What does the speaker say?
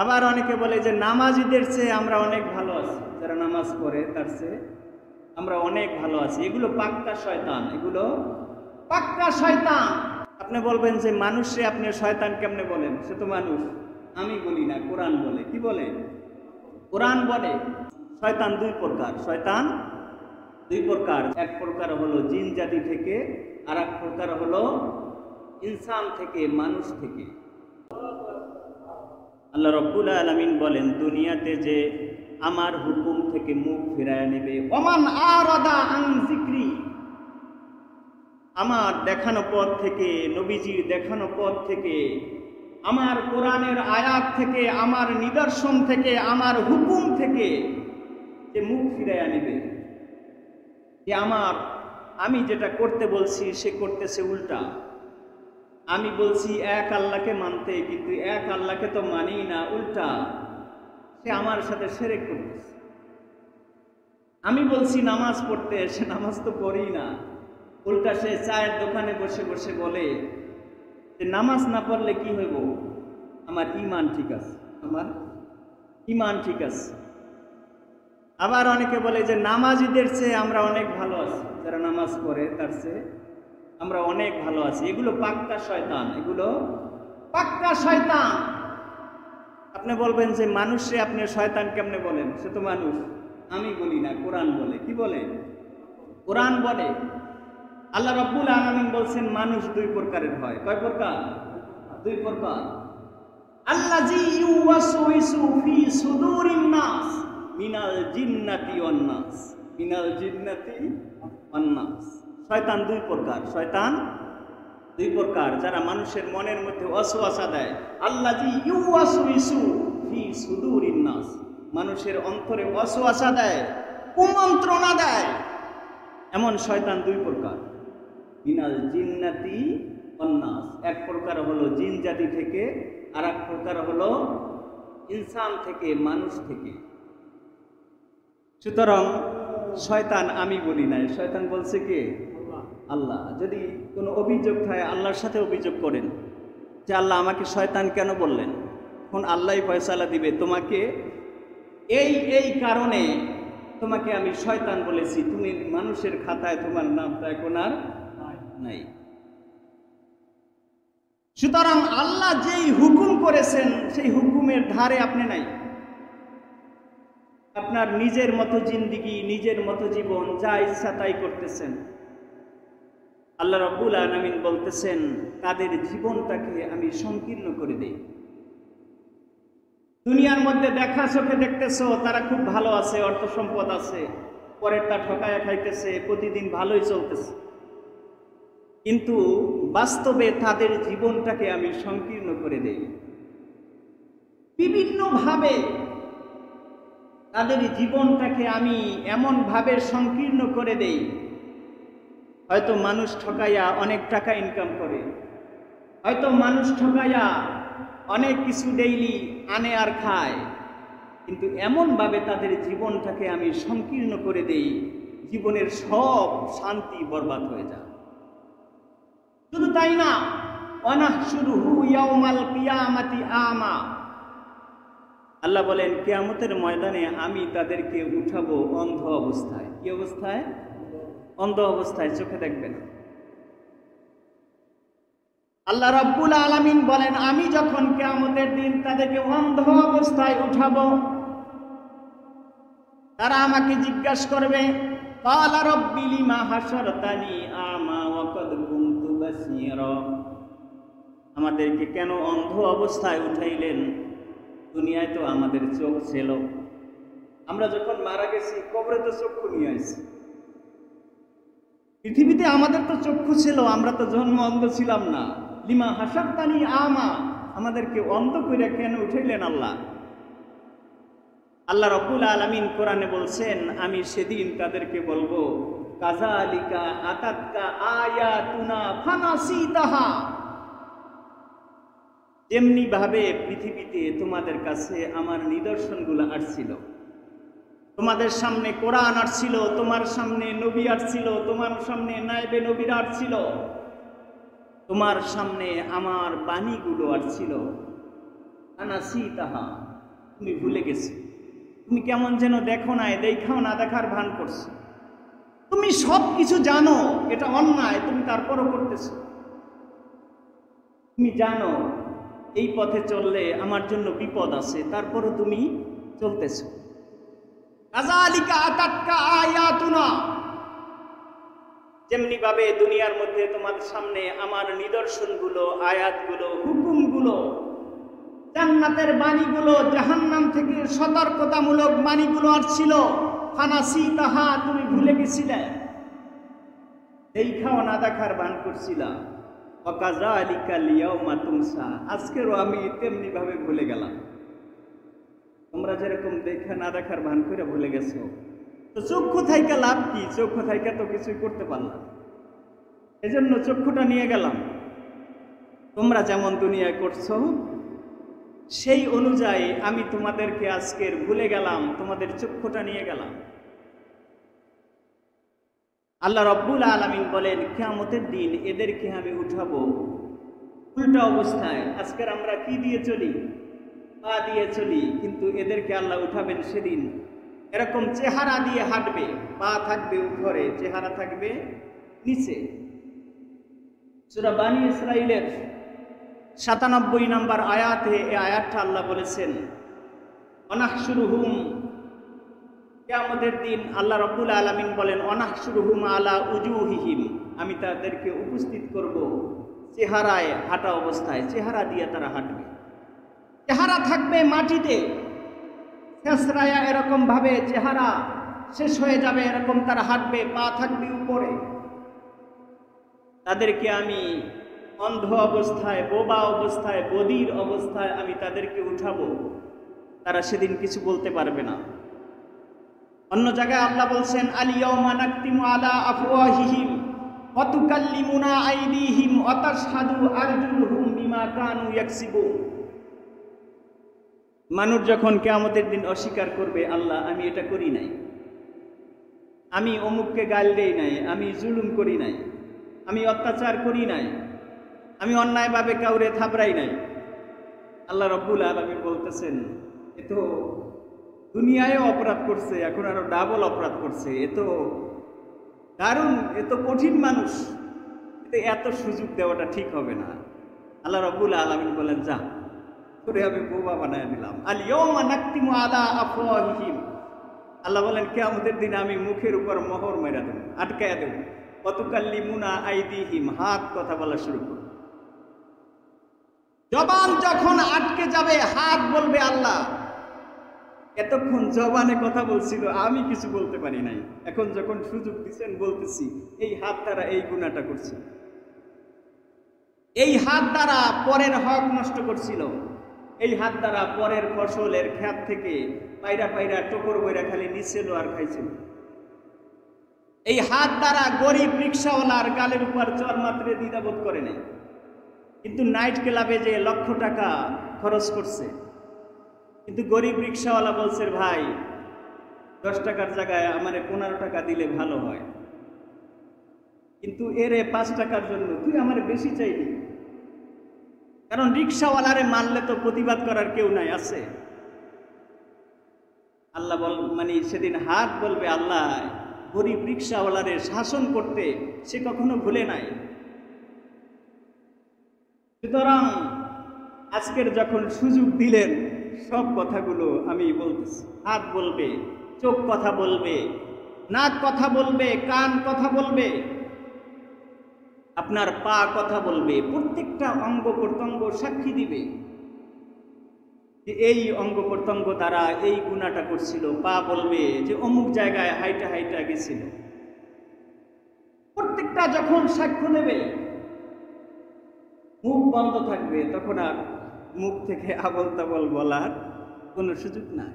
আবার অনেকে বলে যে নামাজিদের চেয়ে আমরা অনেক ভালো আছি, যারা নামাজ পড়ে তার চেয়ে আমরা অনেক ভালো আছি। এগুলো পাক্কা শয়তান, এগুলো পাক্কা শয়তান। আপনি বলবেন যে মানুষে আপনি শয়তান কেমনে বলেন? সে তো মানুষ। আমি বলি না, কোরআন বলে। কি বলে? কোরআন বলে শয়তান দুই প্রকার। শয়তান দুই প্রকার, এক প্রকার হলো জিন জাতি থেকে, আর এক প্রকার হলো ইনসান থেকে, মানুষ থেকে। আল্লাহ রাব্বুল আলামিন বলেন, দুনিয়াতে যে আমার হুকুম থেকে মুখ ফিরায় নেবে, ওমান আরাদা আন যিকরি, আমার দেখানো পথ থেকে, নবীজির দেখানো পথ থেকে, আমার কোরআনের আয়াত থেকে, আমার নিদর্শন থেকে, আমার হুকুম থেকে যে মুখ ফিরায় নেবে, যে আমি যেটা করতে বলছি সে করতেছে উল্টা। আমি বলছি এক আল্লাহকে মানতে, কিন্তু এক আল্লাহকে তো মানি না, উল্টা সে আমার সাথে শিরক করতেছে। আমি বলছি নামাজ পড়তে, সে নামাজ তো পড়ি না, উল্টা সে চায়ের দোকানে বসে বসে বলে যে নামাজ না পড়লে কি হইব, আমার ঈমান ঠিক আছে, আমার ঈমান ঠিক আছে। আবার অনেকে বলে যে নামাজিদের চেয়ে আমরা অনেক ভালো আছি, যারা নামাজ পড়ে তার চেয়ে আমরা অনেক ভালো আছি। এগুলো পাক্কা শয়তান, এগুলো পাক্কা শয়তান। আপনি বলবেন যে মানুষে আপনি শয়তান কেমনে বলেন? সে তো মানুষ। আমি বলি না, কোরআন বলে। কি বলে? কোরআন বলে। আল্লাহ রাব্বুল আলামিন বলছেন মানুষ দুই প্রকারের হয়। কয় প্রকার? দুই প্রকার। আল্লাযী ইউওয়াসউইসু ফি সুদুরিন নাস মিনাল জিন্নাতি ওয়ান নাস, মিনাল জিন্নাতি ওয়ান নাস। শয়তান দুই প্রকার, শয়তান দুই প্রকার, যারা মানুষের মনের মধ্যে ওয়াসওয়াসা দেয়। আল্লাযী ইউওয়াসউইসু ফি সুদুরিন নাস, মানুষের অন্তরে ওয়াসওয়াসা দেয়, কুমন্ত্রণা দেয়, এমন শয়তান দুই প্রকার। মিনাল জিন্নাতি ওয়ান নাস, এক প্রকার হলো জিন জাতি থেকে, আর এক প্রকার হলো ইনসান থেকে, মানুষ থেকে। সুতরাং শয়তান আমি বলি নাই, শয়তান বলছে কে? আল্লাহ। যদি কোনো অভিযোগ থাকে আল্লাহর সাথে অভিযোগ করেন যে আল্লাহ আমাকে শয়তান কেন বললেন, এখন আল্লাহই ফয়সালা দিবে, তোমাকে এই কারণে তোমাকে আমি শয়তান বলেছি, তুমি মানুষের খাতায় তোমার নামটা এখন আর নাই। সুতরাং আল্লাহ যেই হুকুম করেছেন সেই হুকুমের ধারে আপনি নাই। আপনার নিজের মতো জিন্দিগি, নিজের মতো জীবন, যা ইচ্ছা তাই করতেছেন। আল্লাহ রাব্বুল আলামিন বলতেছেন তাদের জীবনটাকে আমি সংকীর্ণ করে দেই। দুনিয়ার মধ্যে দেখা চোখে দেখতেছো তারা খুব ভালো আছে, অর্থ সম্পদ আছে, পরেরটা ঠকায়া খাইতেছে, প্রতিদিন ভালোই চলতেছে, কিন্তু বাস্তবে তাদের জীবনটাকে আমি সংকীর্ণ করে দেই। বিভিন্নভাবে তাদের জীবনটাকে আমি এমনভাবে সংকীর্ণ করে দেই, হয়তো মানুষ ঠকাইয়া অনেক টাকা ইনকাম করে, হয়তো মানুষ ঠকাইয়া অনেক কিছু ডেইলি আনে আর খায়, কিন্তু এমনভাবে তাদের জীবনটাকে আমি সংকীর্ণ করে দেই, জীবনের সব শান্তি বরবাদ হয়ে যায়। শুধু তাই না, ওয়ানাহশুরুহু ইয়াউমাল কিয়ামাতি আমা, আল্লাহ বলেন কিয়ামতের ময়দানে আমি তাদেরকে উঠাবো অন্ধ অবস্থায়। কি অবস্থায়? অন্ধ অবস্থায়, চোখে দেখবেন। আল্লাহ রাব্বুল আলামিন বলেন আমি যখন কিয়ামতের দিন তাদেরকে অন্ধ অবস্থায় উঠাবো, তারা আমাকে জিজ্ঞাসা করবে, ক্বালা রাব্বি লিমা হাশারতানি আমা ওয়া ক্বাদ কুনতু বাসীরা, আমাদেরকে কেন অন্ধ অবস্থায় উঠাইলেন? দুনিয়ায় তো আমাদের চোখ ছিল, আমরা যখন মারা গেছি কবরে তো চক্ষু নিয়ে আসছি, পৃথিবীতে আমাদের তো চক্ষু ছিল, আমরা তো জন্ম অন্ধ ছিলাম না। লিমা হাশারতানি আমা, আমাদেরকে অন্ধ করে কেন উঠাইলেন আল্লাহ? আল্লাহ রাব্বুল আলামিন কোরআনে বলছেন আমি সেদিন তাদেরকে বলবো কাযালিকা আতাতকা আয়াতুনা ফানাসিতাহা, যেমনি ভাবে পৃথিবীতে তোমাদের কাছে আমার নিদর্শনগুলো আসছিল, তোমাদের সামনে কোরআন আসছিল, তোমার সামনে নবী আসছিল, তোমার সামনে নায়েবে নবীরা আসছিল, তোমার সামনে আমার বাণীগুলো আসছিল, আনাসিতাহা, তুমি ভুলে গেছো। তুমি কেমন যেন দেখো নাই, দেখাও না দেখার ভান করছো। তুমি সব কিছু জানো এটা অন্যায়, তুমি তারপরও করতেছো। তুমি জানো এই পথে চললে আমার জন্য বিপদ আছে, তারপরও তুমি চলতেছো। কাযালিকা আতাতকা আয়াতুনা, যেমনি ভাবে দুনিয়ার মধ্যে তোমাদের সামনে আমার নিদর্শনগুলো, আয়াতগুলো, হুকুমগুলো, জান্নাতের বাণীগুলো, জাহান্নাম থেকে সতর্কতামূলক বাণীগুলো আসছিল, ফানাসিতাহা, তুমি ভুলে গেছিলে, দেখাও না দেখার ভান করছিলা। ওয়াকাযালিকা লিয়াউমা তুনসা, আজকেরও আমি তেমনি ভাবে ভুলে গেলাম। তোমরা যেরকম দেখা না দেখার ভান করে ভুলে গেছো, তো চক্ষু থাইকা লাভ কি? চক্ষু থাইকা তো কিছুই করতে পারলাম, এজন্য চক্ষুটা নিয়ে গেলাম। তোমরা যেমন দুনিয়ায় করছো সেই অনুযায়ী আমি তোমাদেরকে আজকের ভুলে গেলাম, তোমাদের চক্ষুটা নিয়ে গেলাম। আল্লাহ রব্বুল আলামিন বলেন, কিয়ামতের দিন এদেরকে আমি উঠাবো উল্টা অবস্থায়। আজকের আমরা কি দিয়ে চলি? পা দিয়ে চলি, কিন্তু এদেরকে আল্লাহ উঠাবেন সেদিন এরকম চেহারা দিয়ে হাঁটবে, পা থাকবে উপরে, চেহারা থাকবে নিচে। সূরা বানী ইসরাঈলের ৯৭ নম্বর আয়াতে এই আয়াতটা আল্লাহ বলেছেন, অনাহশুরুহুম, কিয়ামতের দিন আল্লাহ রাব্বুল আলামিন বলেন, অনাহশুরুহুম আলা উজুহিহিম, আমি তাদেরকে উপস্থিত করব চেহারায় হাঁটা অবস্থায়, চেহারা দিয়ে তারা হাঁটবে। চেহারা থাকবে মাটিতে, শেষরায়া এরকম ভাবে চেহারা শেষ হয়ে যাবে, এরকম তারা হাঁটবে, পা থাকবে উপরে। তাদেরকে আমি অন্ধ অবস্থায়, বোবা অবস্থায়, বধির অবস্থায় আমি তাদেরকে উঠাবো, তারা সেদিন কিছু বলতে পারবে না। অন্য জায়গায় আল্লাহ বলছেন, আল-ইয়াওমা নাকতিমু আলা আফওয়াহিহিম ওয়া তুকাল্লিমুনা আইদিহিম ওয়া তাশহাদু আরজুলুহুম বিমা কানু ইয়াকসিবুন। মানুষ যখন কিয়ামতের দিন অস্বীকার করবে, আল্লাহ আমি এটা করি নাই, আমি অমুককে গাল দেই নাই, আমি জুলুম করি নাই, আমি অত্যাচার করি নাই, আমি অন্যায়ভাবে কাউরে থাবড়াই নাই। আল্লাহ রব্বুল আলামিন বলতেছেন, এ তো দুনিয়ায় অপরাধ করছে, এখন আরো ডাবল অপরাধ করছে, এ তো দারুণ, এ তো কঠিন মানুষ, এত সুযোগ দেওয়াটা ঠিক হবে না। আল্লাহ রব্বুল আলামিন বলেন, যা তোরে আমি বোবা বানায় দিলাম। আল-ইয়াওমা নাকতিমু আলা আফওয়াহিহিম, আল্লাহ বলেন কিয়ামতের দিন আমি মুখের উপর মোহর মেরা দেব, আটকায়া দেব। ওয়া তুকাল্লিমুনা আইদিহিম, হাত কথা বলা শুরু করবে। জবান যখন আটকে যাবে, হাত বলবে আল্লাহ এতক্ষণ জবানে কথা বলছিল, আমি কিছু বলতে পারি নাই, এখন যখন সুযোগ দিচ্ছেন বলতেছি। এই হাত দ্বারা এই গুনাহটা করছে, এই হাত দ্বারা পরের হক নষ্ট করছিল, এই হাত দ্বারা পরের ফসলের ক্ষেত থেকে পায়রা পায়রা টকর বইরা খালি নিছিল আর খাইছিল। এই হাত দ্বারা গরিব রিক্সাওয়ালার গালের উপর চর মাত্রে দ্বিধাবোধ করে নাই, কিন্তু নাইট ক্লাবে যে লক্ষ টাকা খরচ করছে, কিন্তু গরিব রিক্সাওয়ালা বলছে, ভাই 10 টাকার জায়গায় আমারে 15 টাকা দিলে ভালো হয়, কিন্তু এরে 5 টাকার জন্য তুই আমারে বেশি চাইলি। কারণ রিক্সাওয়ালারে মারলে তো প্রতিবাদ করার কেউ নাই, আছে? আল্লাহ মানে সেদিন হাত বলবে, আল্লাহ গরিব রিক্সাওয়ালারে শাসন করতে সে কখনো ভুলে নাই। সুতরাং আজকের যখন সুযোগ দিলেন, সব কথাগুলো আমি বলতেছি। হাত বলবে, চোখ কথা বলবে, নাক কথা বলবে, কান কথা বলবে, আপনার পা কথা বলবে, প্রত্যেকটা অঙ্গ প্রত্যঙ্গ সাক্ষী দিবে যে এই অঙ্গ প্রত্যঙ্গ দ্বারা এই গুনাহটা করছিল। পা বলবে যে অমুক জায়গায় হাইটা হাইটা গেছিল। প্রত্যেকটা যখন সাক্ষ্য দেবে, মুখ বন্ধ থাকবে, তখন আর মুখ থেকে আবল তাবল বলার কোনো সুযোগ নাই।